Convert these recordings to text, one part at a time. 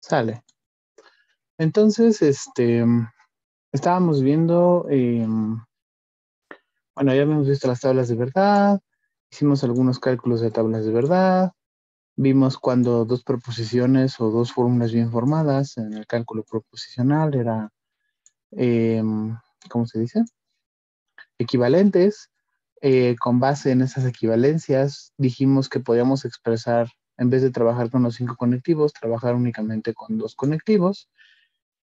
Sale. Entonces, estábamos viendo, bueno, ya habíamos visto las tablas de verdad, hicimos algunos cálculos de tablas de verdad, vimos cuando dos proposiciones o dos fórmulas bien formadas en el cálculo proposicional era, ¿cómo se dice? Equivalentes. Con base en esas equivalencias, dijimos que podíamos expresar, en vez de trabajar con los 5 conectivos, trabajar únicamente con 2 conectivos.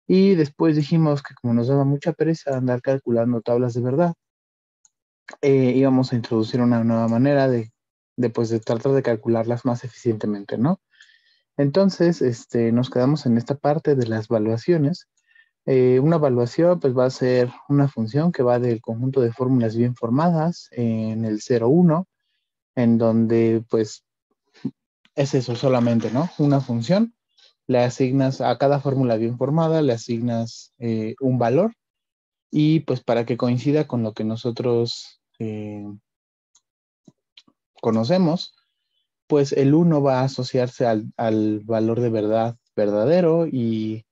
Y después dijimos que como nos daba mucha pereza andar calculando tablas de verdad, íbamos a introducir una nueva manera pues, de tratar de calcularlas más eficientemente, ¿no? Entonces, nos quedamos en esta parte de las evaluaciones. Una evaluación pues va a ser una función que va del conjunto de fórmulas bien formadas en el 0,1, en donde pues es eso solamente, ¿no? Una función, le asignas a cada fórmula bien formada, le asignas un valor y pues para que coincida con lo que nosotros conocemos, pues el 1 va a asociarse al valor de verdad verdadero y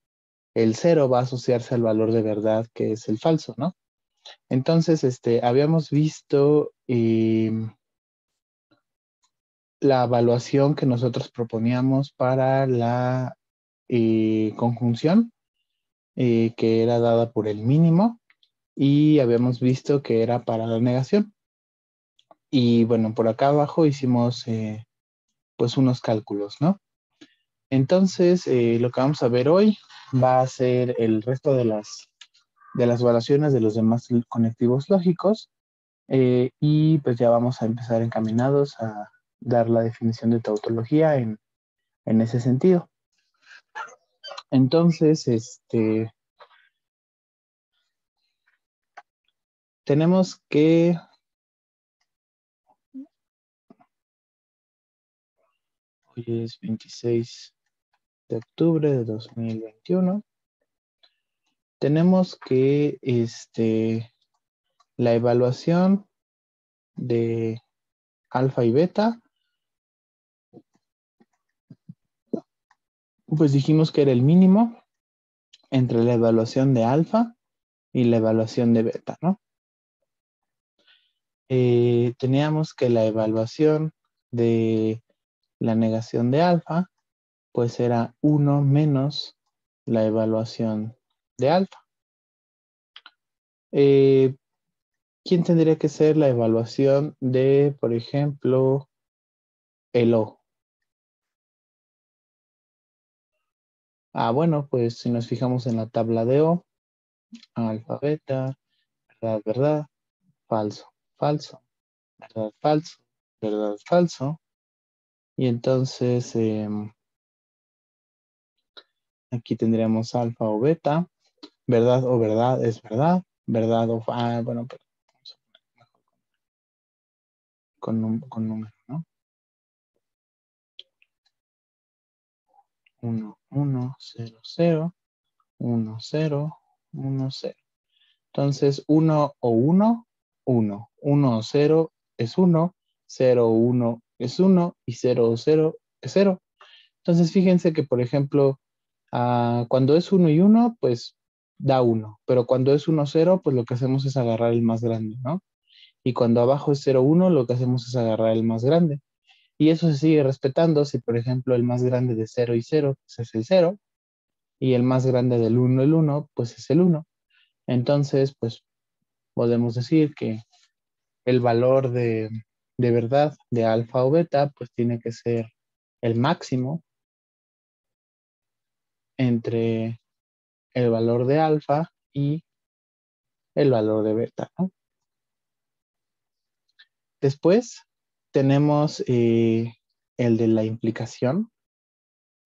el 0 va a asociarse al valor de verdad que es el falso, ¿no? Entonces, habíamos visto la evaluación que nosotros proponíamos para la conjunción, que era dada por el mínimo, y habíamos visto que era para la negación. Y bueno, por acá abajo hicimos pues unos cálculos, ¿no? Entonces, lo que vamos a ver hoy va a ser el resto de las evaluaciones de los demás conectivos lógicos, y pues ya vamos a empezar encaminados a dar la definición de tautología en ese sentido. Entonces, tenemos que hoy es 26 de octubre de 2021. Tenemos que la evaluación de alfa y beta, pues dijimos que era el mínimo entre la evaluación de alfa y la evaluación de beta, ¿no? Teníamos que la evaluación de la negación de alfa, pues era 1 menos la evaluación de alfa. ¿Quién tendría que ser la evaluación de, por ejemplo, el O? Bueno, pues si nos fijamos en la tabla de O, alfa, beta, verdad, verdad, falso, falso, verdad, falso, verdad, falso. Y entonces aquí tendríamos alfa o beta, verdad o verdad es verdad, verdad o bueno, pero vamos a poner mejor con número, ¿no? 1, 1, 0, 0, 1, 0, 1, 0. Entonces, 1 o 1, 1. 1 o 0 es 1, 0 o 1 es 1 y 0 o 0 es 0. Entonces, fíjense que, por ejemplo, cuando es 1 y 1, pues da 1. Pero cuando es 1, 0, pues lo que hacemos es agarrar el más grande, ¿no? Y cuando abajo es 0, 1, lo que hacemos es agarrar el más grande. Y eso se sigue respetando si, por ejemplo, el más grande de 0 y 0 pues es el 0, y el más grande del 1, el 1, pues es el 1. Entonces, pues podemos decir que el valor de verdad de alfa o beta, pues tiene que ser el máximo entre el valor de alfa y el valor de beta, ¿no? Después tenemos el de la implicación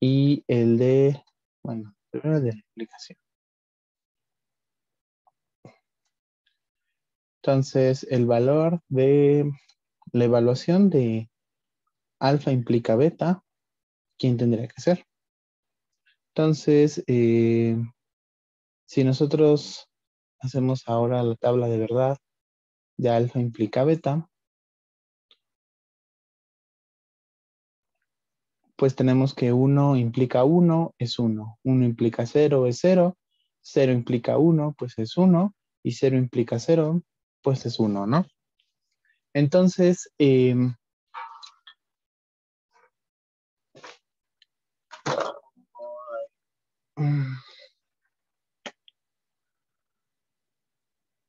y el de, bueno, primero de la implicación. Entonces, el valor de la evaluación de alfa implica beta, ¿quién tendría que ser? Entonces, si nosotros hacemos ahora la tabla de verdad de alfa implica beta, pues tenemos que 1 implica 1, es 1. 1 implica 0, es 0. 0 implica 1, pues es 1. Y 0 implica 0, pues es 1, ¿no? Entonces, mm,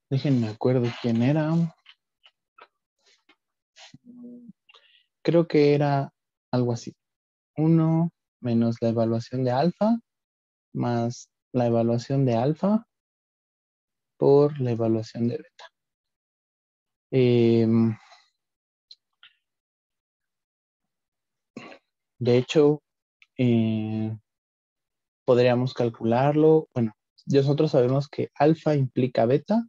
déjenme acuerdo quién era. Creo que era algo así. 1 menos la evaluación de alfa más la evaluación de alfa por la evaluación de beta. De hecho, podríamos calcularlo. Bueno, nosotros sabemos que alfa implica beta,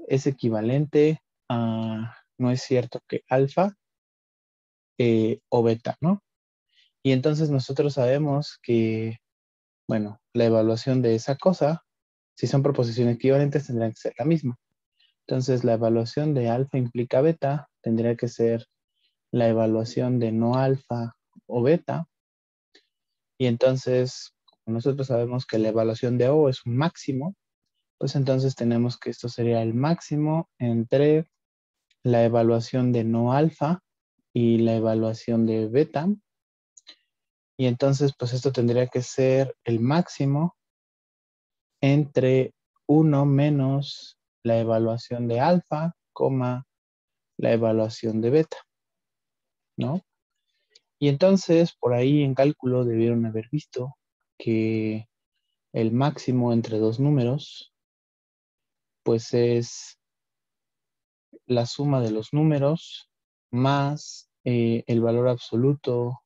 es equivalente a, no es cierto que alfa o beta, ¿no? Y entonces nosotros sabemos que, bueno, la evaluación de esa cosa, si son proposiciones equivalentes, tendrá que ser la misma. Entonces, la evaluación de alfa implica beta, tendría que ser la evaluación de no alfa o beta. Y entonces, como nosotros sabemos que la evaluación de O es un máximo, pues entonces tenemos que esto sería el máximo entre la evaluación de no alfa y la evaluación de beta. Y entonces, pues esto tendría que ser el máximo entre 1 menos la evaluación de alfa, coma, la evaluación de beta, ¿no? Y entonces, por ahí en cálculo debieron haber visto que el máximo entre dos números, pues es la suma de los números más el valor absoluto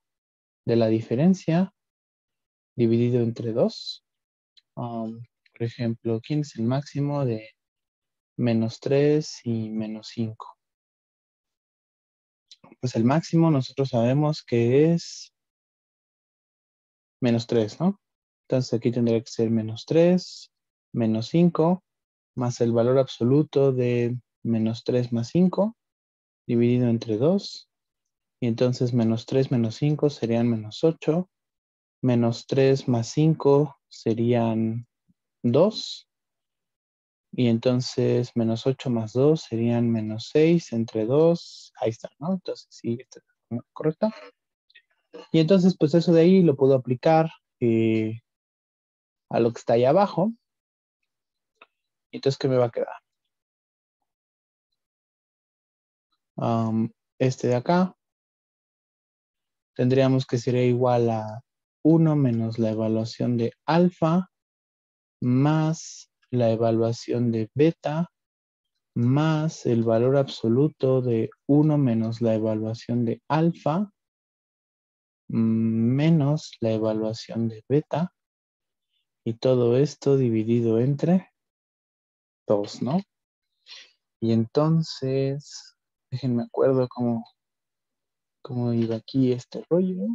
de la diferencia dividido entre 2. Por ejemplo, ¿quién es el máximo de -3 y -5? Pues el máximo nosotros sabemos que es -3, ¿no? Entonces aquí tendría que ser -3, -5, más el valor absoluto de -3 más 5, dividido entre 2. Y entonces -3 menos 5 serían -8. -3 más 5 serían 2. Y entonces -8 más 2 serían -6 entre 2. Ahí está, ¿no? Entonces sí, esta es la forma correcta. Y entonces pues eso de ahí lo puedo aplicar a lo que está ahí abajo. Entonces, ¿qué me va a quedar? Este de acá tendríamos que sería igual a 1 menos la evaluación de alfa más la evaluación de beta más el valor absoluto de 1 menos la evaluación de alfa menos la evaluación de beta, y todo esto dividido entre 2, ¿no? Y entonces, déjenme acuerdo cómo iba aquí este rollo.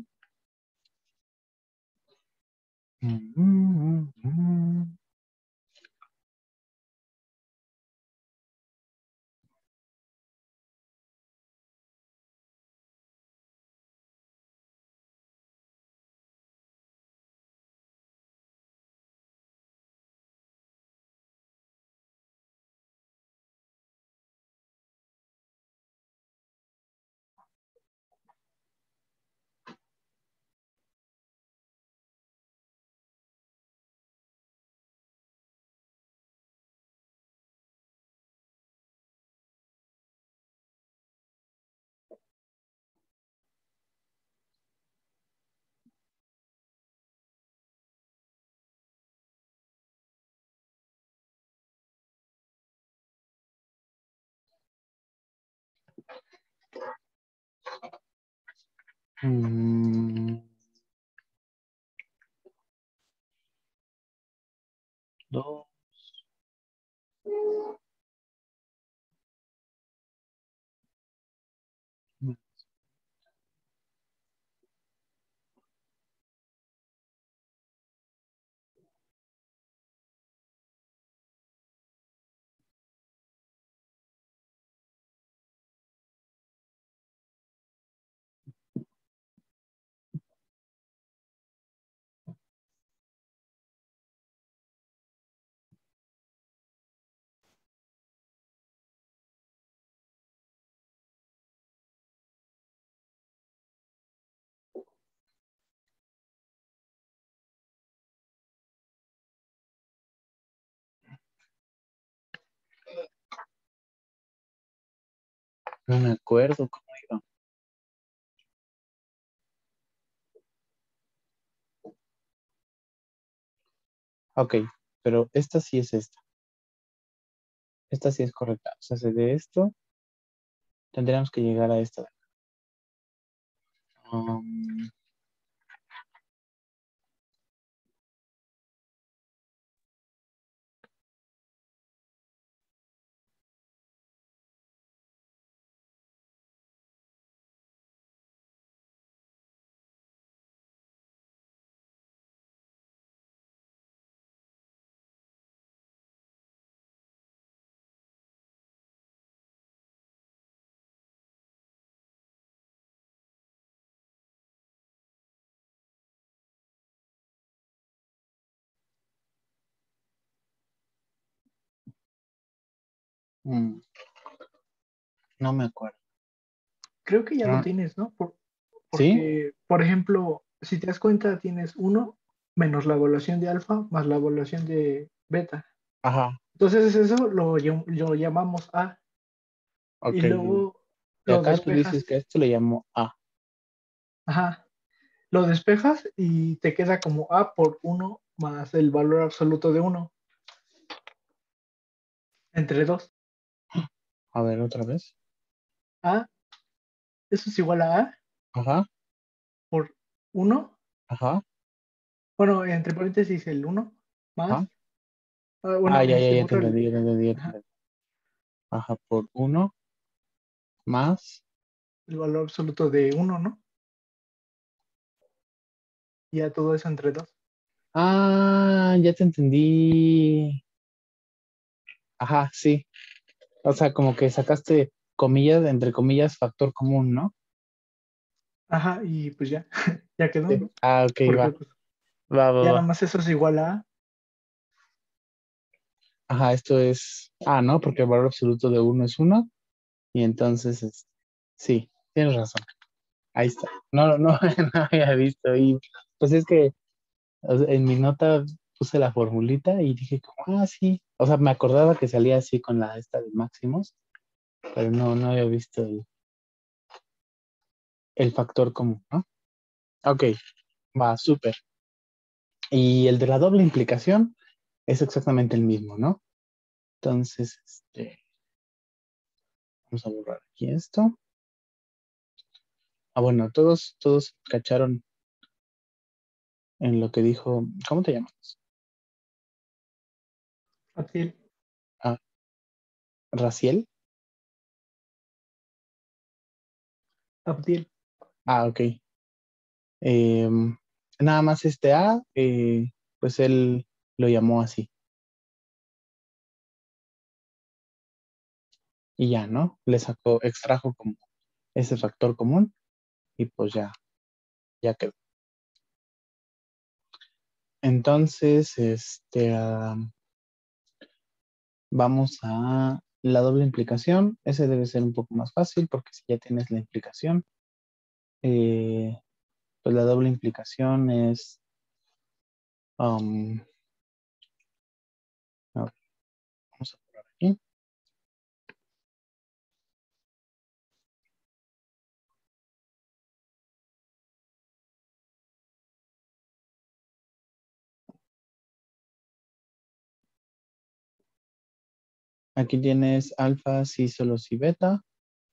Dos. No me acuerdo cómo iba. Ok, pero esta sí es esta. Esta sí es correcta. O sea, de esto tendríamos que llegar a esta. Um, mm, no me acuerdo. Creo que ya lo Ah, tienes, ¿no? ¿sí? Porque, por ejemplo, si te das cuenta, tienes uno menos la evaluación de alfa más la evaluación de beta. Ajá. Entonces eso lo llamamos A y Ok. luego Y lo acá tú despejas. dices que esto le llamo A. Ajá, lo despejas y te queda como A por uno más el valor absoluto de uno entre 2. A ver, otra vez. A, eso es igual a A Ajá, por uno. ajá, Bueno, entre paréntesis el uno ajá. más. Ah, Bueno, ya te borra entendí, ya te entendí, ya te ajá, entendí. Ajá, por uno más. el valor absoluto de uno, ¿no? Y ya todo eso entre 2. Ah, ya te entendí. Ajá, sí. O sea, como que sacaste comillas, entre comillas, factor común, ¿no? Ajá, y pues ya, ya quedó, Sí. ¿no? Ah, ok, Porque va. pues Va, va, ya nada va. más eso es igual a A. Ajá, esto es. Ah, ¿no? Porque el valor absoluto de uno es uno. Y entonces, sí, tienes razón. Ahí está. No, no, no había visto. Y pues es que o sea, en mi nota puse la formulita y dije como, ah, sí. O sea, me acordaba que salía así con la esta de máximos, pero no había visto el factor común, ¿no? Ok, va, súper. Y el de la doble implicación es exactamente el mismo, ¿no? Entonces, vamos a borrar aquí esto. Ah, bueno, todos cacharon en lo que dijo, ¿cómo te llamas? Abdiel, Ah, Raciel. Abdiel. Ah, ok. Nada más este A, pues él lo llamó así. Y ya, ¿no? Le sacó, extrajo como ese factor común y pues ya quedó. Entonces, vamos a la doble implicación. Ese debe ser un poco más fácil porque si ya tienes la implicación, eh, pues la doble implicación es, a ver, vamos a poner aquí. Aquí tienes alfa, sí, solo si beta.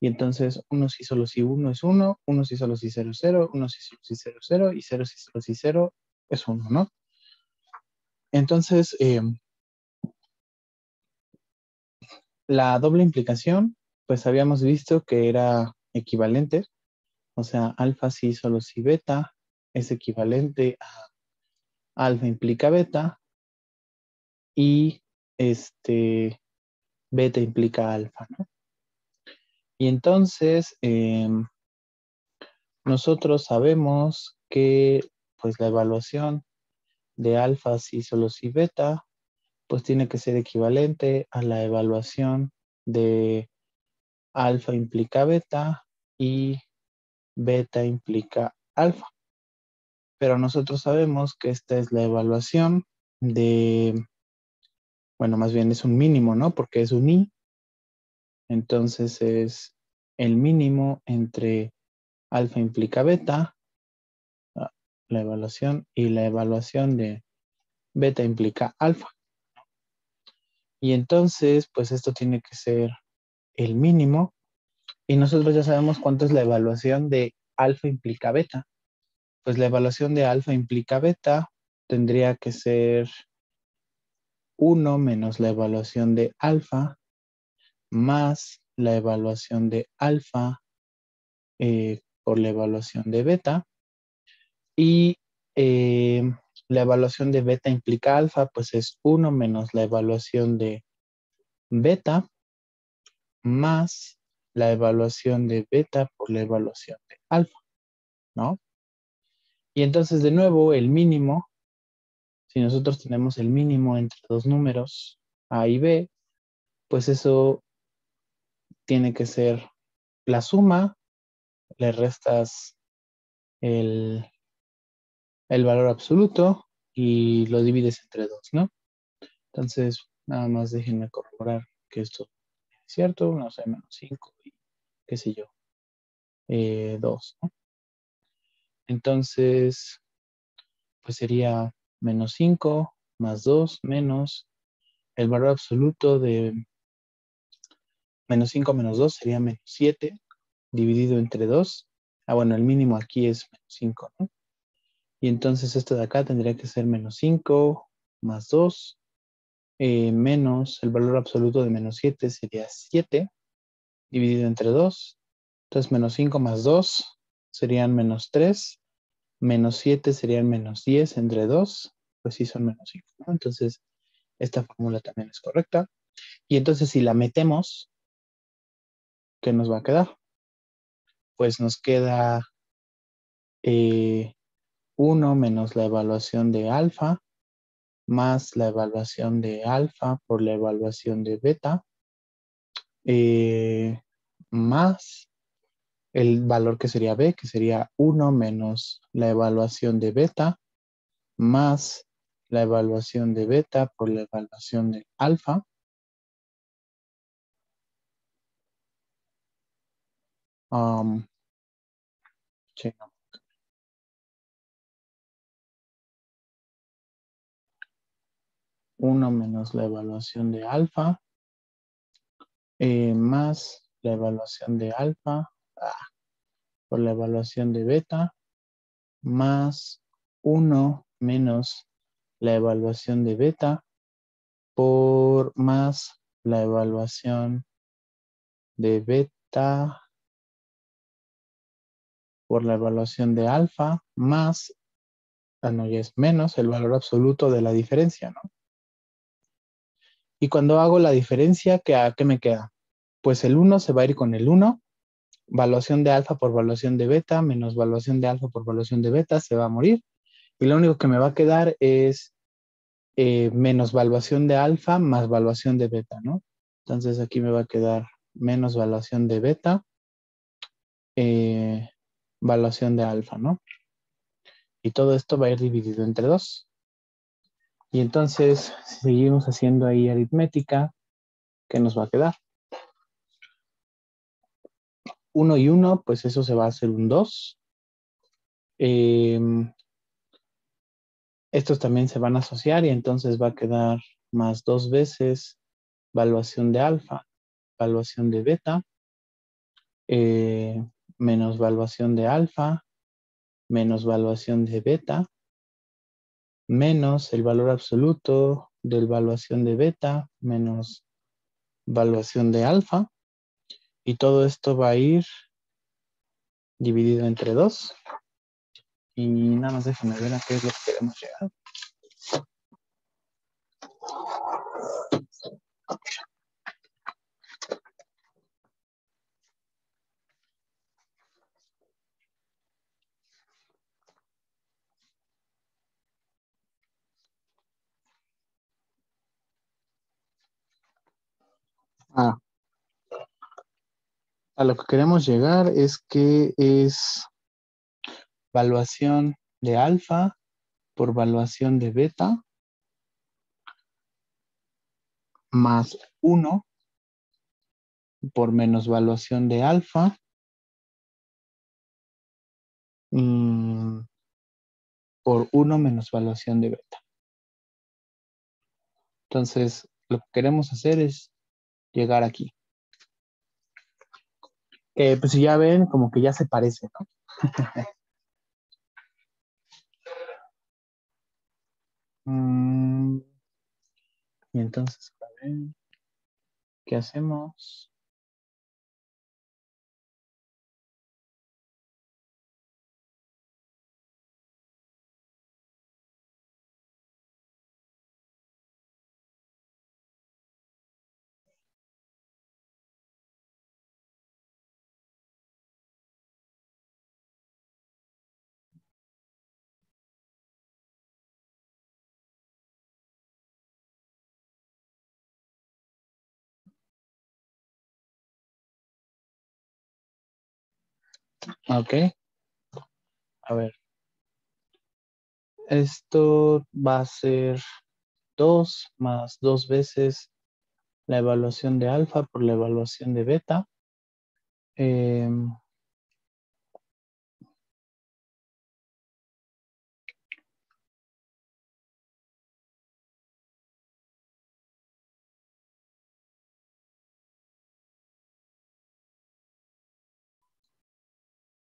Y entonces uno sí, solo si uno es uno sí, solo si cero, cero, uno sí, solo si cero, cero, y cero sí, solo si cero es uno, ¿no? Entonces, la doble implicación, pues habíamos visto que era equivalente, o sea, alfa sí, solo si beta es equivalente a alfa implica beta y beta implica alfa, ¿no? Y entonces, nosotros sabemos que pues la evaluación de alfa sí, solo si beta, pues tiene que ser equivalente a la evaluación de alfa implica beta y beta implica alfa. Pero nosotros sabemos que esta es la evaluación de, bueno, más bien es un mínimo, ¿no? Porque es un i, entonces es el mínimo entre alfa implica beta, la evaluación, y la evaluación de beta implica alfa. Y entonces, pues esto tiene que ser el mínimo. Y nosotros ya sabemos cuánto es la evaluación de alfa implica beta. Pues la evaluación de alfa implica beta tendría que ser 1 menos la evaluación de alfa más la evaluación de alfa por la evaluación de beta. Y la evaluación de beta implica alfa, pues es 1 menos la evaluación de beta más la evaluación de beta por la evaluación de alfa, ¿no? Y entonces, de nuevo, el mínimo, si nosotros tenemos el mínimo entre dos números, A y B, pues eso tiene que ser la suma, le restas el valor absoluto y lo divides entre dos, ¿no? Entonces, nada más déjenme corroborar que esto es cierto, no sé, menos 5 y qué sé yo, 2, ¿no? Entonces, pues sería menos 5 más 2 menos el valor absoluto de menos 5 menos 2 sería menos 7 dividido entre 2. Ah, bueno, el mínimo aquí es menos 5, ¿no? Y entonces esto de acá tendría que ser menos 5 más 2 menos el valor absoluto de menos 7 sería 7 dividido entre 2. Entonces menos 5 más 2 serían menos 3. Menos 7 serían menos 10 entre 2. Pues sí son menos 5, ¿no? Entonces esta fórmula también es correcta. Y entonces si la metemos, ¿qué nos va a quedar? Pues nos queda 1 menos la evaluación de alfa más la evaluación de alfa por la evaluación de beta más el valor que sería B, que sería 1 menos la evaluación de beta más la evaluación de beta por la evaluación de alfa. Sí, no. 1 menos la evaluación de alfa más la evaluación de alfa por la evaluación de beta más 1 menos la evaluación de beta por más la evaluación de beta por la evaluación de alfa más, no, ya es menos el valor absoluto de la diferencia, ¿no? Y cuando hago la diferencia, ¿qué me queda? Pues el 1 se va a ir con el 1, evaluación de alfa por evaluación de beta menos evaluación de alfa por evaluación de beta se va a morir. Y lo único que me va a quedar es menos evaluación de alfa más evaluación de beta, ¿no? Entonces aquí me va a quedar menos evaluación de beta, evaluación de alfa, ¿no? Y todo esto va a ir dividido entre 2. Y entonces, si seguimos haciendo ahí aritmética, ¿qué nos va a quedar? 1 y 1, pues eso se va a hacer un 2. Estos también se van a asociar y entonces va a quedar más 2 veces evaluación de alfa, evaluación de beta, menos evaluación de alfa, menos evaluación de beta, menos el valor absoluto de evaluación de beta, menos evaluación de alfa. Y todo esto va a ir dividido entre 2. Y nada más déjenme ver a qué es lo que queremos llegar. A lo que queremos llegar es que es evaluación de alfa por evaluación de beta más 1 por menosvaluación de alfa. Por 1 menos valuación de beta. Entonces, lo que queremos hacer es llegar aquí. Pues si ya ven, como que ya se parece, ¿no? Y entonces, a ver, ¿qué hacemos? Ok, a ver. Esto va a ser 2 más 2 veces la evaluación de alfa por la evaluación de beta.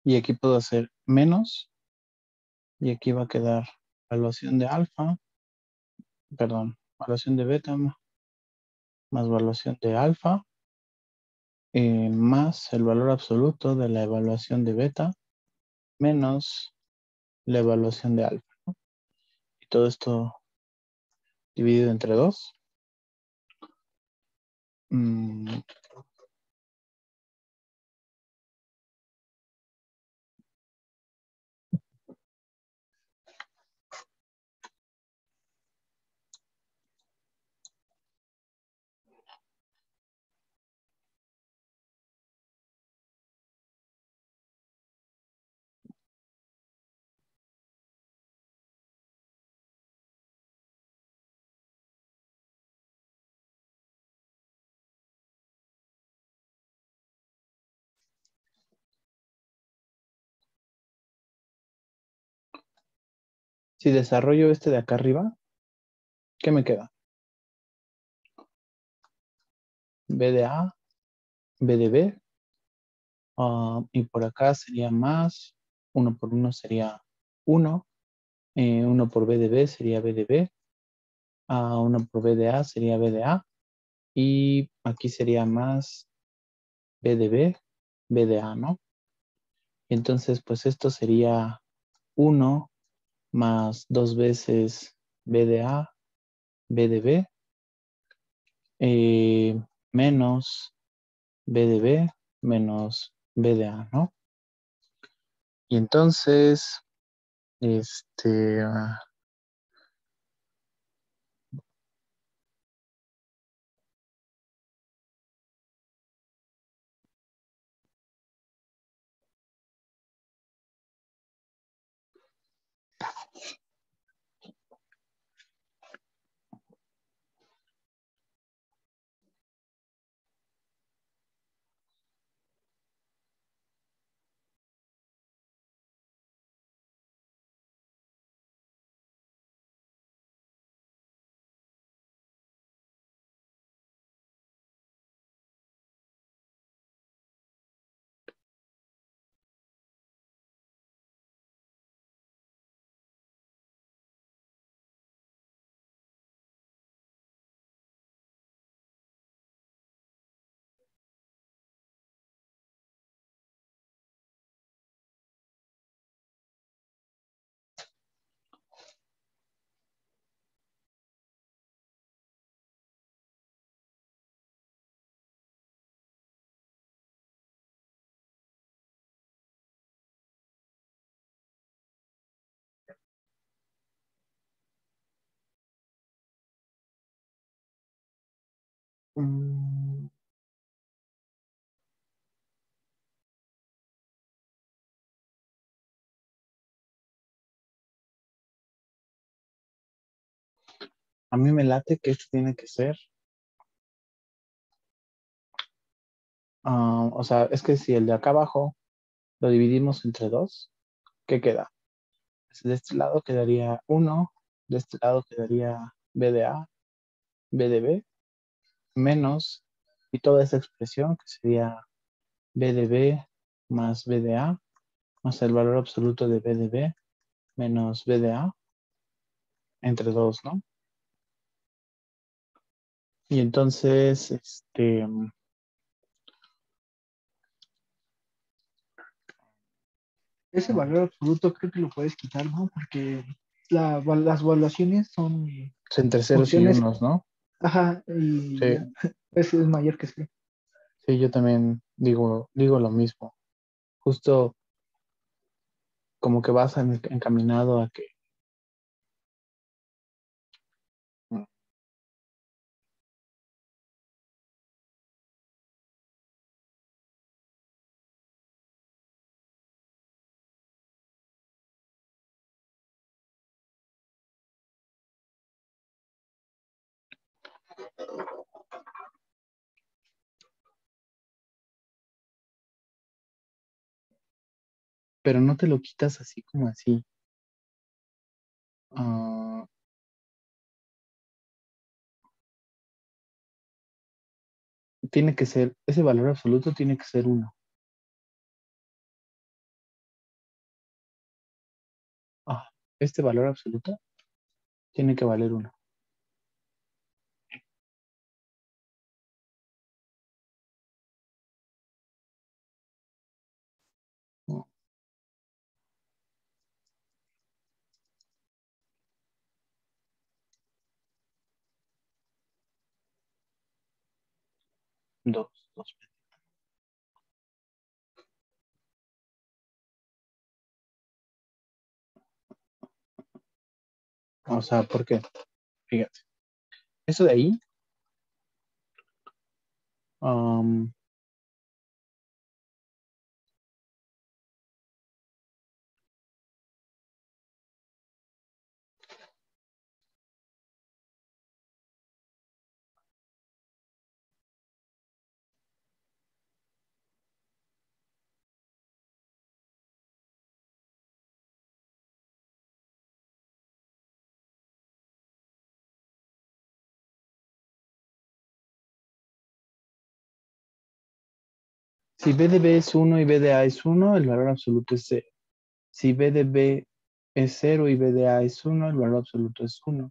Y aquí puedo hacer menos. Y aquí va a quedar evaluación de alfa, perdón, evaluación de beta más evaluación de alfa, más el valor absoluto de la evaluación de beta, menos la evaluación de alfa. Y todo esto dividido entre 2. Si desarrollo este de acá arriba, ¿qué me queda? B de A, B de B, y por acá sería más, 1 por 1 sería 1, 1 por B de B sería B de B, 1 por B de A sería B de A, y aquí sería más B de B, B de A, ¿no? Entonces, pues esto sería 1 más 2 veces B de A, B de B, menos B de B, menos B de A, ¿no? Y entonces, este, mm, a mí me late que esto tiene que ser O sea, es que si el de acá abajo lo dividimos entre 2, ¿qué queda? De este lado quedaría 1, de este lado quedaría b de a, b de b, menos, y toda esa expresión que sería b de b más b de a, más el valor absoluto de b de b menos b de a, entre 2, ¿no? Y entonces, Ese valor absoluto creo que lo puedes quitar, ¿no? Porque las evaluaciones son entre ceros y funciones, unos, ¿no? ajá, y Sí, ya, ese es mayor que sí. sí, yo también digo lo mismo. Justo como que vas encaminado a que, pero no te lo quitas así como así. Ah, tiene que ser, ese valor absoluto tiene que ser 1. Este valor absoluto tiene que valer 1. 2, 2. O sea, ¿por qué? Fíjate. Eso de ahí, am, si b de b es 1 y b de a es 1, el valor absoluto es 0. Si b de b es 0 y b de a es 1, el valor absoluto es 1.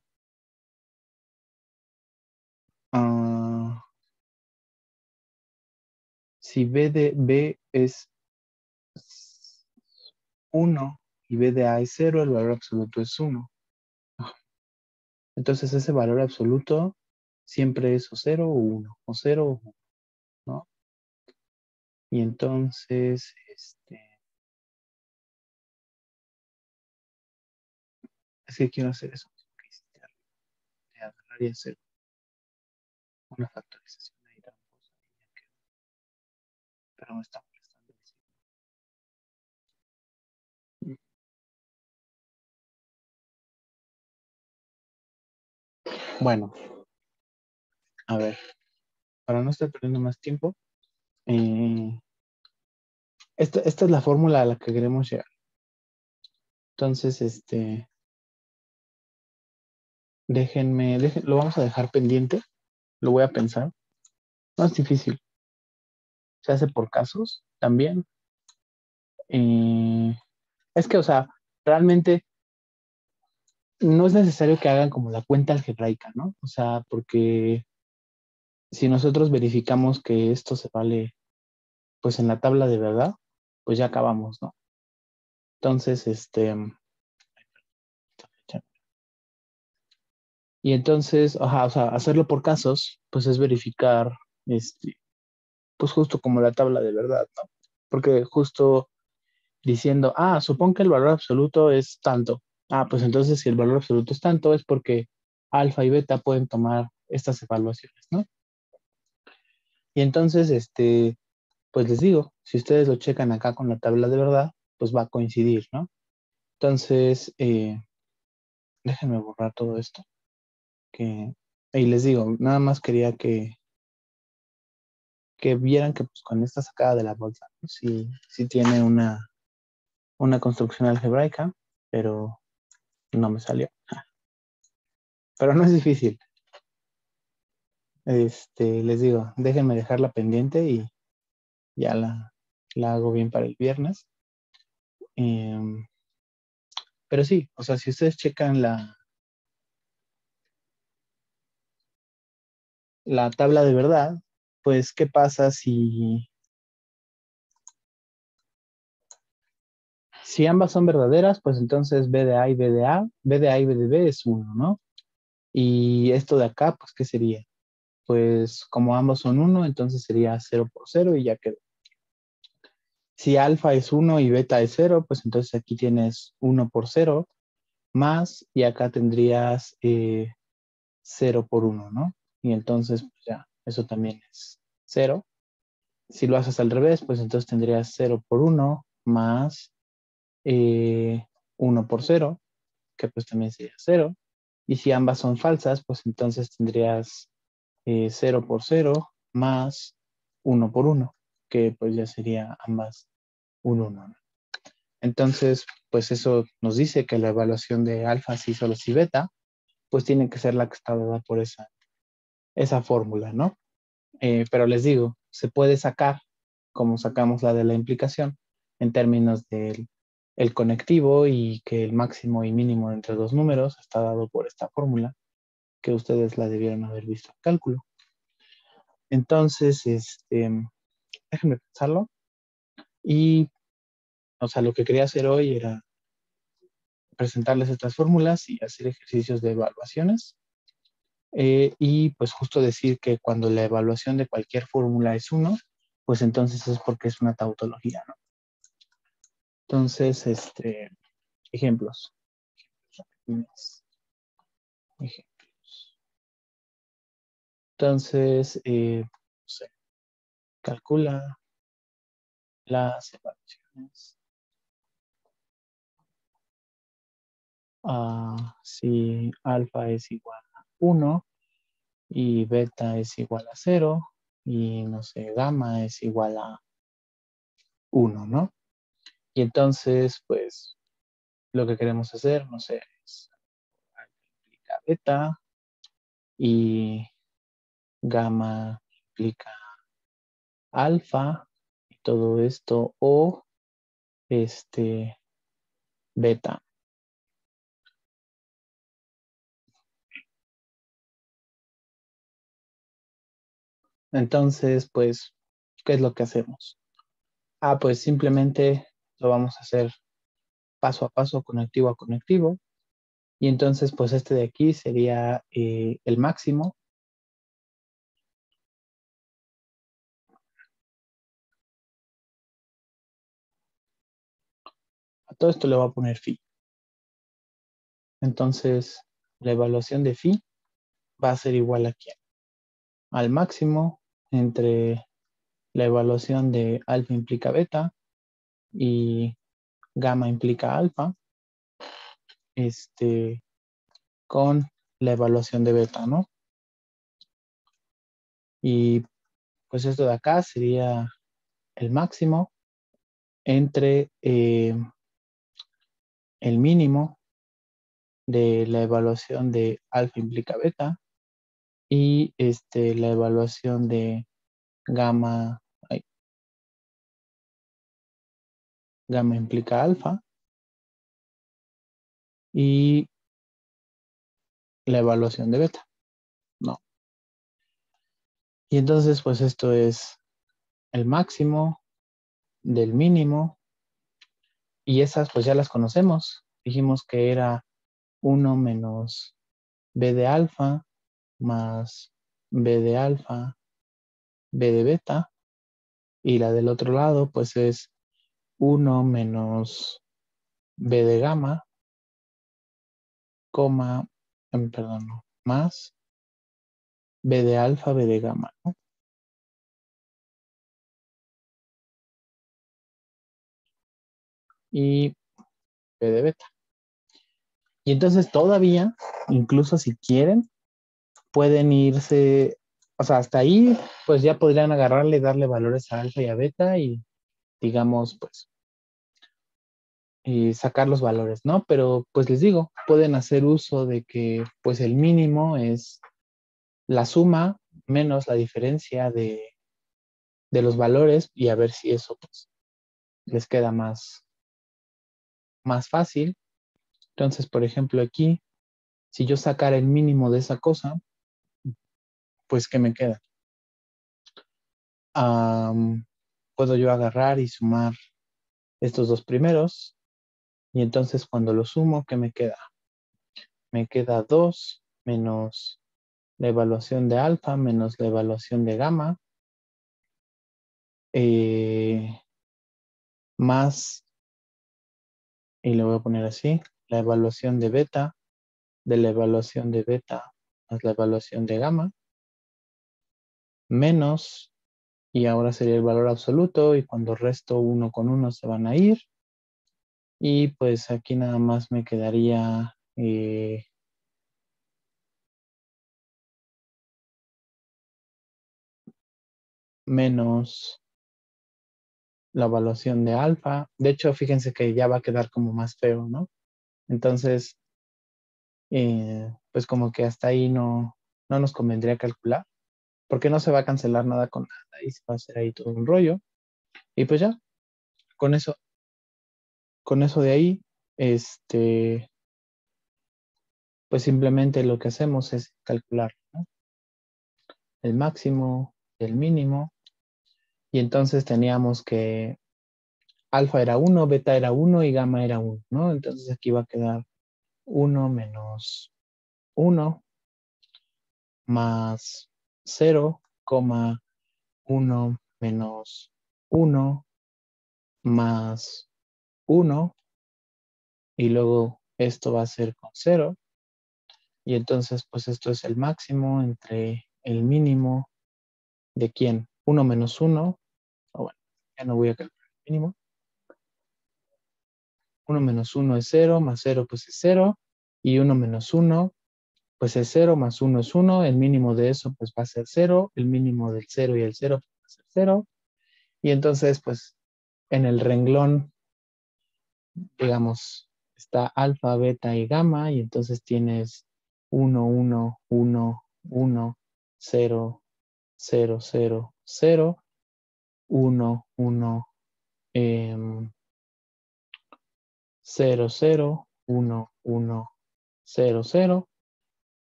Si b de b es 1 y b de a es 0, el valor absoluto es 1. Entonces ese valor absoluto siempre es o 0 o 1, o 0 o 1, ¿no? Y entonces, es que quiero hacer eso mismo que hiciste, de agarrar y hacer una factorización ahí tramposa, pero me está molestando. Bueno, a ver, para no estar perdiendo más tiempo, eh, esta es la fórmula a la que queremos llegar. Entonces, lo vamos a dejar pendiente, lo voy a pensar. No es difícil, se hace por casos también. Eh, es que, o sea, realmente no es necesario que hagan como la cuenta algebraica, ¿no? O sea, porque si nosotros verificamos que esto se vale, pues en la tabla de verdad, pues ya acabamos, ¿no? Entonces, y entonces, ajá, o sea, hacerlo por casos, pues es verificar, pues justo como la tabla de verdad, ¿no? Porque justo diciendo, supón que el valor absoluto es tanto. Pues entonces si el valor absoluto es tanto es porque alfa y beta pueden tomar estas evaluaciones, ¿no? Y entonces, pues les digo, si ustedes lo checan acá con la tabla de verdad, pues va a coincidir, ¿no? Entonces, déjenme borrar todo esto. Y les digo, nada más quería que vieran que pues, cuando está sacada de la bolsa, pues, sí tiene una construcción algebraica, pero no me salió. Pero no es difícil. Les digo, déjenme dejarla pendiente y ya la hago bien para el viernes. Em, pero sí, o sea, si ustedes checan la tabla de verdad, pues, ¿qué pasa si ambas son verdaderas? Pues entonces B de A y B de A, B de A y B de B es 1, ¿no? Y esto de acá, pues, ¿qué sería? Pues como ambos son 1, entonces sería 0 por 0 y ya quedó. Si alfa es 1 y beta es 0, pues entonces aquí tienes 1 por 0 más y acá tendrías 0 por 1, ¿no? Y entonces pues ya, eso también es 0. Si lo haces al revés, pues entonces tendrías 0 por 1 más 1 por 0, que pues también sería 0. Y si ambas son falsas, pues entonces tendrías 0 por 0 más 1 por 1, que pues ya sería ambas un 1, ¿no? Entonces, pues eso nos dice que la evaluación de alfa, sí, solo si beta, pues tiene que ser la que está dada por esa fórmula, ¿no? Pero les digo, se puede sacar, como sacamos la de la implicación, en términos del el conectivo y que el máximo y mínimo entre dos números está dado por esta fórmula, que ustedes la debieron haber visto en cálculo. Entonces, déjenme pensarlo. Y, o sea, lo que quería hacer hoy era presentarles estas fórmulas y hacer ejercicios de evaluaciones. Y pues justo decir que cuando la evaluación de cualquier fórmula es 1, pues entonces es porque es una tautología, ¿no? Entonces, ejemplos. Ejemplos. Entonces, no sé, calcula las evaluaciones. Si alfa es igual a 1 y beta es igual a 0 y no sé, gamma es igual a 1, ¿no? Y entonces, pues, lo que queremos hacer, no sé, es implica beta y gamma implica alfa y todo esto o beta. Entonces, pues, ¿qué es lo que hacemos? Pues simplemente lo vamos a hacer paso a paso, conectivo a conectivo. Y entonces, pues este de aquí sería el máximo. A todo esto le voy a poner phi. Entonces, la evaluación de phi va a ser igual a ¿quién? Al máximo entre la evaluación de alfa implica beta y gamma implica alfa, con la evaluación de beta, ¿no? Y pues esto de acá sería el máximo entre el mínimo de la evaluación de alfa implica beta y la evaluación de gamma, gamma implica alfa y la evaluación de beta, ¿no? Y entonces, pues esto es el máximo del mínimo y esas pues ya las conocemos. Dijimos que era 1 menos b de alfa más b de alfa, b de beta y la del otro lado pues es 1 menos b de gamma, coma, perdón, no, más b de alfa, b de gamma, ¿no? Y b de beta. Y entonces todavía, incluso si quieren, pueden irse O sea, hasta ahí, pues ya podrían agarrarle y darle valores a alfa y a beta y, digamos, pues, y sacar los valores, ¿no? Pero, pues les digo, pueden hacer uso de que, pues, el mínimo es la suma menos la diferencia de los valores y a ver si eso, pues, les queda más fácil. Entonces, por ejemplo, aquí, si yo sacara el mínimo de esa cosa, pues, ¿qué me queda? Puedo yo agarrar y sumar estos dos primeros y entonces cuando lo sumo, ¿qué me queda? Me queda 2 menos la evaluación de alfa menos la evaluación de gamma más, y le voy a poner así, la evaluación de beta de la evaluación de beta más la evaluación de gamma menos, y ahora sería el valor absoluto y cuando resto uno con uno se van a ir y pues aquí nada más me quedaría menos la evaluación de alfa. De hecho, fíjense que ya va a quedar como más feo, ¿no? Entonces, pues como que hasta ahí no nos convendría calcular, porque no se va a cancelar nada con nada y se va a hacer ahí todo un rollo. Y pues ya, con eso de ahí, pues simplemente lo que hacemos es calcular, ¿no? El máximo, el mínimo, y entonces teníamos que alfa era 1, beta era 1 y gamma era 1, ¿no? Entonces aquí va a quedar 1 menos 1 más 0,1 menos 1 más 1 y luego esto va a ser con 0 y entonces pues esto es el máximo entre el mínimo de quién, 1 menos 1, o bueno, ya no voy a calcular el mínimo, 1 menos 1 es 0, más 0 pues es 0 y 1 menos 1 pues es 0 más 1 es 1, el mínimo de eso pues va a ser 0, el mínimo del 0 y el 0 pues, va a ser 0, y entonces pues en el renglón, digamos, está alfa, beta y gamma, y entonces tienes 1, 1, 1, 1, 0, 0, 0, 0, 1, 1, 0, 0, 1, 1, 0, 0,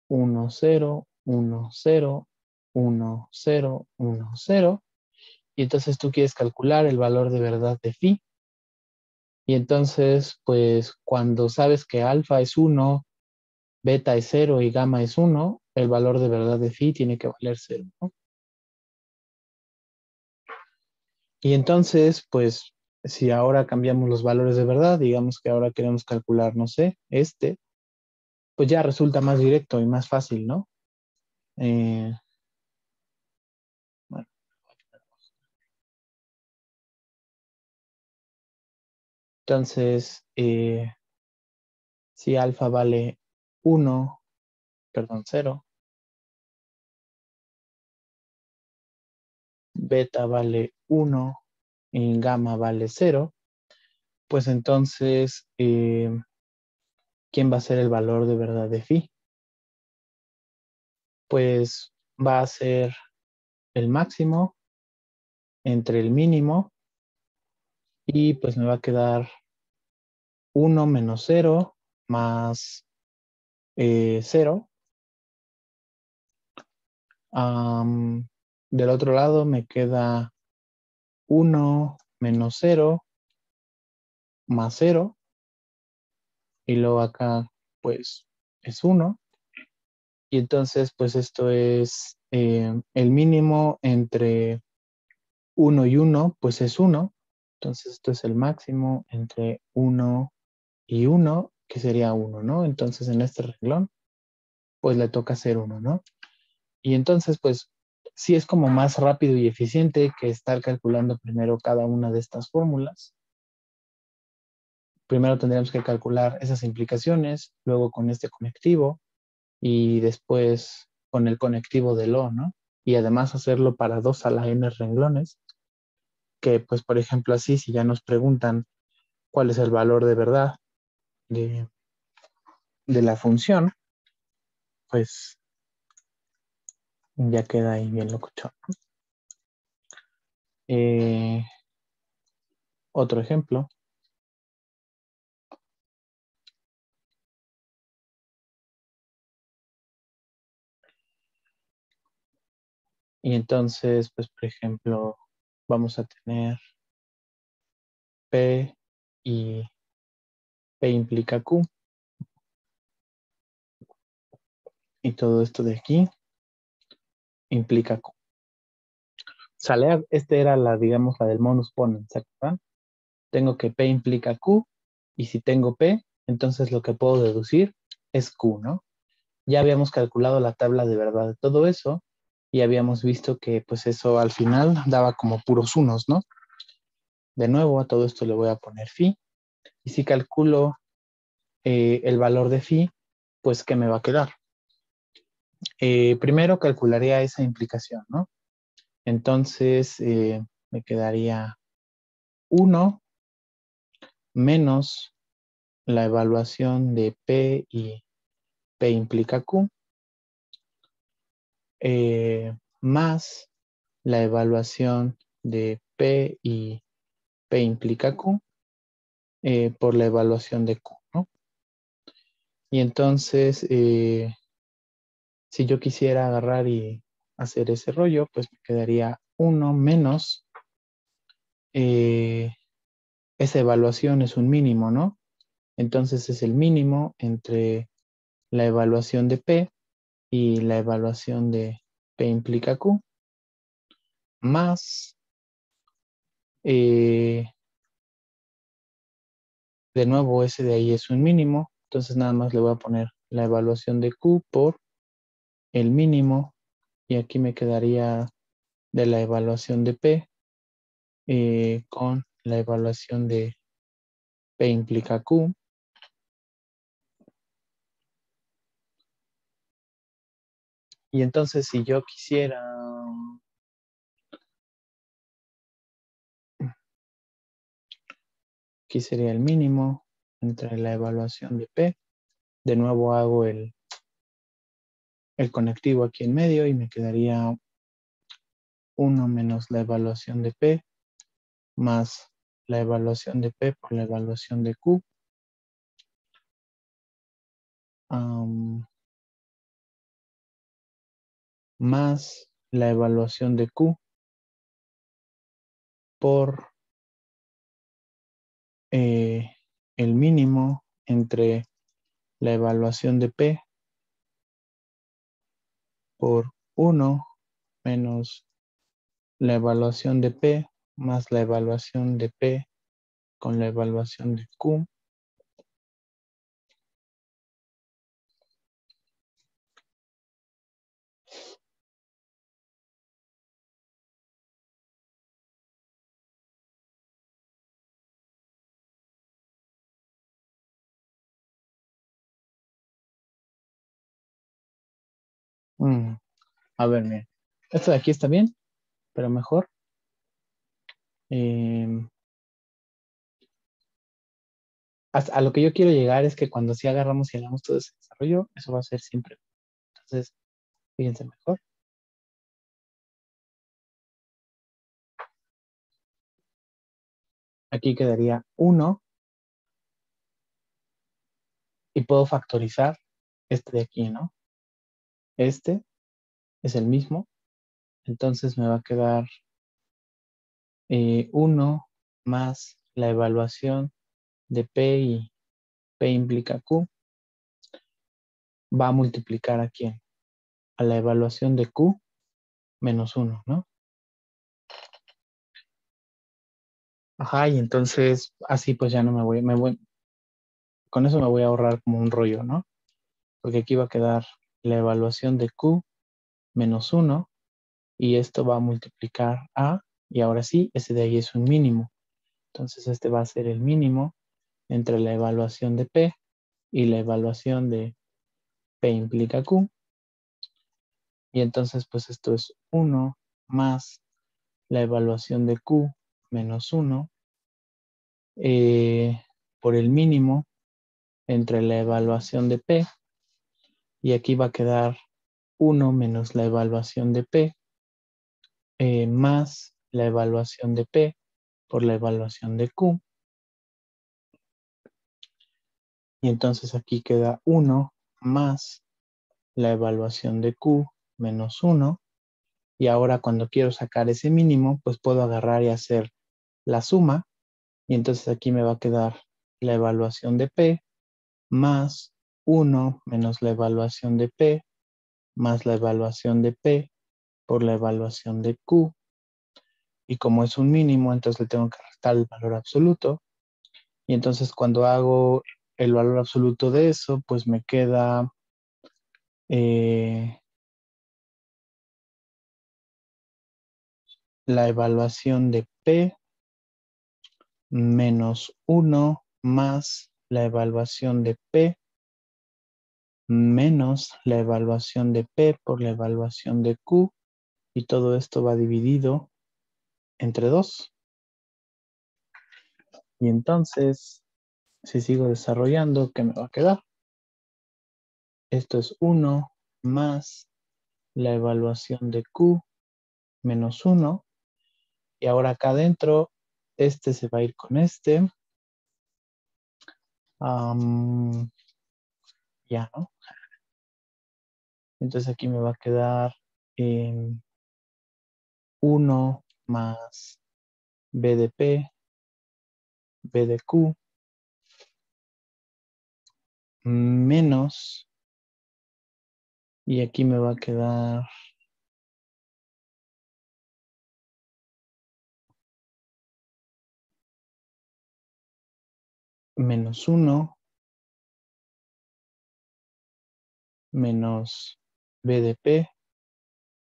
1, 0, 1, 0, 1, 0, 1, 0, y entonces tú quieres calcular el valor de verdad de phi, y entonces, pues cuando sabes que alfa es 1, beta es 0 y gamma es 1, el valor de verdad de phi tiene que valer 0, ¿no? Y entonces, pues si ahora cambiamos los valores de verdad, digamos que ahora queremos calcular, no sé, pues ya resulta más directo y más fácil, ¿no? Eh, bueno, entonces, si alfa vale 1, perdón, 0, beta vale 1 y gamma vale 0, pues entonces, ¿quién va a ser el valor de verdad de phi? Pues va a ser el máximo entre el mínimo y pues me va a quedar 1 menos 0 más 0. Del otro lado me queda 1 menos 0 más 0 y luego acá pues es 1 y entonces pues esto es el mínimo entre 1 y 1 pues es 1, entonces esto es el máximo entre 1 y 1 que sería 1, ¿no? Entonces en este renglón pues le toca hacer 1, ¿no? Y entonces pues sí es como más rápido y eficiente que estar calculando primero cada una de estas fórmulas. Primero tendríamos que calcular esas implicaciones, luego con este conectivo y después con el conectivo del O, ¿no? y además hacerlo para 2 a la n renglones, que pues por ejemplo así, si ya nos preguntan cuál es el valor de verdad de, de la función, pues ya queda ahí bien locochón. Otro ejemplo. Y entonces, pues por ejemplo, vamos a tener P y P implica Q. Y todo esto de aquí implica Q. Sale, este era la, digamos, la del bonus ponens, ¿se acuerdan? Tengo que P implica Q, y si tengo P, entonces lo que puedo deducir es Q, ¿no? Ya habíamos calculado la tabla de verdad de todo eso, y habíamos visto que pues eso al final daba como puros unos, ¿no? De nuevo, a todo esto le voy a poner phi, y si calculo el valor de phi, pues ¿qué me va a quedar? Primero calcularía esa implicación, ¿no? Entonces me quedaría 1 menos la evaluación de P y P implica Q, más la evaluación de P y P implica Q por la evaluación de Q, ¿no? Y entonces, si yo quisiera agarrar y hacer ese rollo, pues me quedaría 1 menos, esa evaluación es un mínimo, ¿no? Entonces es el mínimo entre la evaluación de P y la evaluación de P implica Q, más, de nuevo ese de ahí es un mínimo, entonces nada más le voy a poner la evaluación de Q por el mínimo, y aquí me quedaría de la evaluación de P con la evaluación de P implica Q. Y entonces si yo quisiera, aquí sería el mínimo entre la evaluación de P. De nuevo hago el conectivo aquí en medio y me quedaría 1 menos la evaluación de P más la evaluación de P por la evaluación de Q. Más la evaluación de Q por el mínimo entre la evaluación de P por 1 menos la evaluación de P más la evaluación de P con la evaluación de Q. A ver, miren. Esto de aquí está bien, pero mejor. A lo que yo quiero llegar es que cuando sí agarramos y hagamos todo ese desarrollo, eso va a ser siempre. Entonces, fíjense mejor. Aquí quedaría 1 y puedo factorizar este de aquí, ¿no? Este es el mismo, entonces me va a quedar 1 más la evaluación de P y P implica Q, va a multiplicar a quién, a la evaluación de Q menos 1, ¿no? Ajá, y entonces así pues ya no con eso me voy a ahorrar como un rollo, ¿no? Porque aquí va a quedar la evaluación de Q menos 1 y esto va a multiplicar a, y ahora sí, ese de ahí es un mínimo. Entonces este va a ser el mínimo entre la evaluación de P y la evaluación de P implica Q. Y entonces, pues esto es 1 más la evaluación de Q menos 1 por el mínimo entre la evaluación de P. Y aquí va a quedar 1 menos la evaluación de P más la evaluación de P por la evaluación de Q. Y entonces aquí queda 1 más la evaluación de Q menos 1. Y ahora cuando quiero sacar ese mínimo, pues puedo agarrar y hacer la suma. Y entonces aquí me va a quedar la evaluación de P más 1 menos la evaluación de P más la evaluación de P por la evaluación de Q. Y como es un mínimo, entonces le tengo que restar el valor absoluto. Y entonces cuando hago el valor absoluto de eso, pues me queda la evaluación de P menos 1 más la evaluación de P menos la evaluación de P por la evaluación de Q. Y todo esto va dividido entre 2. Y entonces, si sigo desarrollando, ¿qué me va a quedar? Esto es 1 más la evaluación de Q menos 1. Y ahora acá adentro, este se va a ir con este. Ya, ¿no? Entonces aquí me va a quedar 1 más B de P, B de Q, menos, y aquí me va a quedar menos 1 menos B de P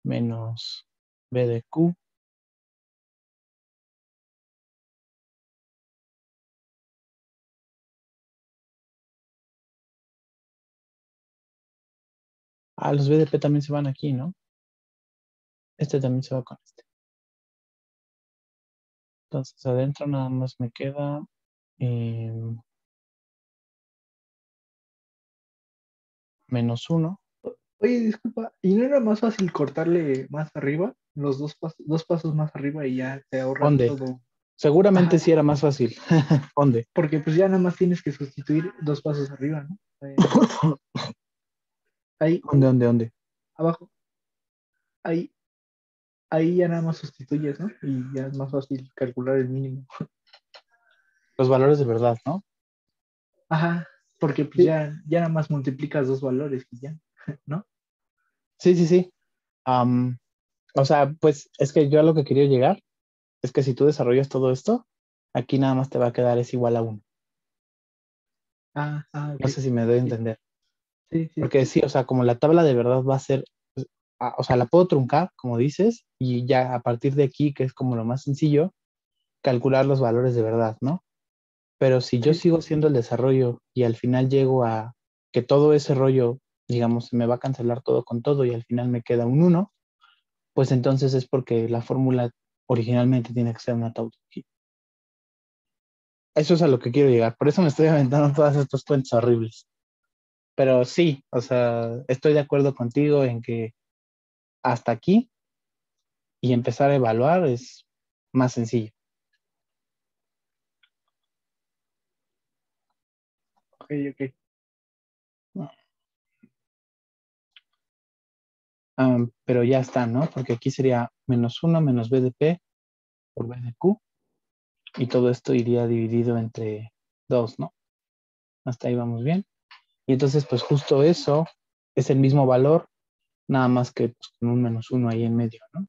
menos B de Q. Ah, los B de P también se van aquí, ¿no? Este también se va con este. Entonces adentro nada más me queda menos 1. Oye, disculpa, ¿y no era más fácil cortarle más arriba? Los dos pasos más arriba y ya te ahorras ¿Dónde? todo. Seguramente Ajá, sí era más fácil. ¿Dónde? porque pues ya nada más tienes que sustituir dos pasos arriba, ¿no? Ahí, ¿Dónde? abajo, ahí, ahí ya nada más sustituyes, ¿no? Y ya es más fácil calcular el mínimo. Los valores de verdad, ¿no? Ajá, porque pues Sí, ya nada más multiplicas dos valores y ya, ¿no? sí. Am, o sea, pues es que yo a lo que quería llegar es que si tú desarrollas todo esto, aquí nada más te va a quedar es igual a 1. Ok. No sé si me doy a Sí, entender. sí. Porque sí, o sea, como la tabla de verdad va a ser, pues, o sea, la puedo truncar, como dices, y ya a partir de aquí, que es como lo más sencillo, calcular los valores de verdad, ¿no? Pero si yo Sí. sigo haciendo el desarrollo y al final llego a que todo ese rollo, digamos, se me va a cancelar todo con todo y al final me queda un 1, pues entonces es porque la fórmula originalmente tiene que ser una tautología. Eso es a lo que quiero llegar. Por eso me estoy aventando todas estas cuentas horribles. Pero sí, o sea, estoy de acuerdo contigo en que hasta aquí y empezar a evaluar es más sencillo. Ok. Pero ya está, ¿no? Porque aquí sería menos 1 menos B de P por B de Q y todo esto iría dividido entre 2, ¿no? Hasta ahí vamos bien. Y entonces, pues justo eso es el mismo valor, nada más que pues, con un menos 1 ahí en medio, ¿no?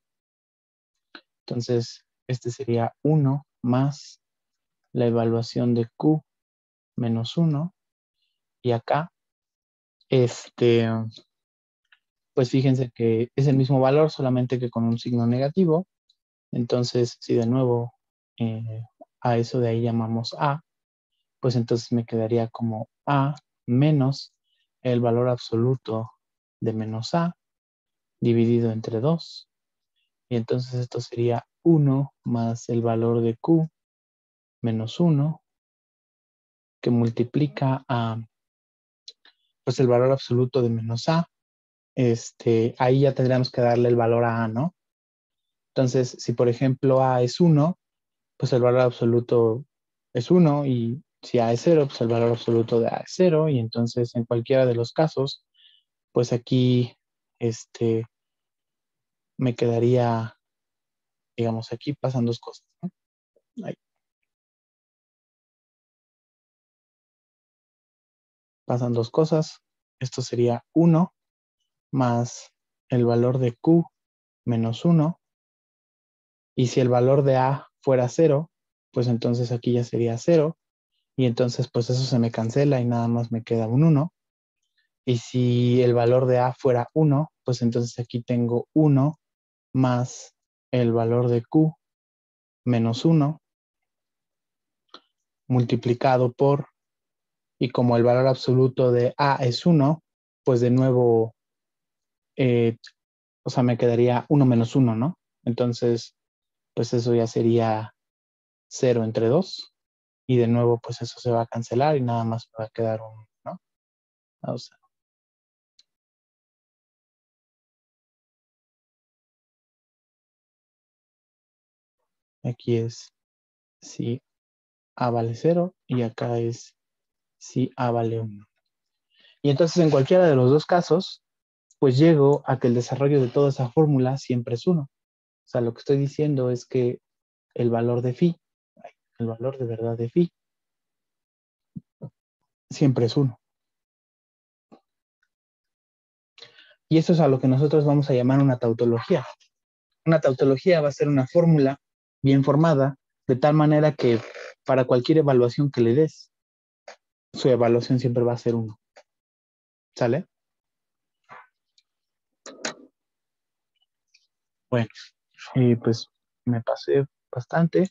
Entonces, este sería 1 más la evaluación de Q menos 1. Y acá, este, pues fíjense que es el mismo valor, solamente que con un signo negativo. Entonces, si de nuevo eh, a eso de ahí llamamos A, pues entonces me quedaría como A menos el valor absoluto de menos A dividido entre 2. Y entonces esto sería 1 más el valor de Q menos 1, que multiplica a pues el valor absoluto de menos A. Ahí ya tendríamos que darle el valor a A, ¿no? Entonces, si por ejemplo A es 1, pues el valor absoluto es 1, y si A es 0, pues el valor absoluto de A es 0, y entonces en cualquiera de los casos, pues aquí me quedaría, digamos, aquí pasan dos cosas, ¿no? Ahí. Pasan dos cosas. Esto sería 1 más el valor de Q menos 1, y si el valor de A fuera 0, pues entonces aquí ya sería 0, y entonces pues eso se me cancela y nada más me queda un 1. Y si el valor de A fuera 1, pues entonces aquí tengo 1 más el valor de Q menos 1 multiplicado por, y como el valor absoluto de A es 1, pues de nuevo, o sea, me quedaría 1 menos 1, ¿no? Entonces, pues eso ya sería 0 entre 2, y de nuevo, pues eso se va a cancelar y nada más me va a quedar 1, ¿no? O sea, aquí es si A vale 0 y acá es si A vale 1. Y entonces en cualquiera de los dos casos, pues llego a que el desarrollo de toda esa fórmula siempre es 1. O sea, lo que estoy diciendo es que el valor de phi, el valor de verdad de phi, siempre es 1. Y eso es a lo que nosotros vamos a llamar una tautología. Una tautología va a ser una fórmula bien formada, de tal manera que para cualquier evaluación que le des, su evaluación siempre va a ser 1. ¿Sale? Bueno, pues me pasé bastante.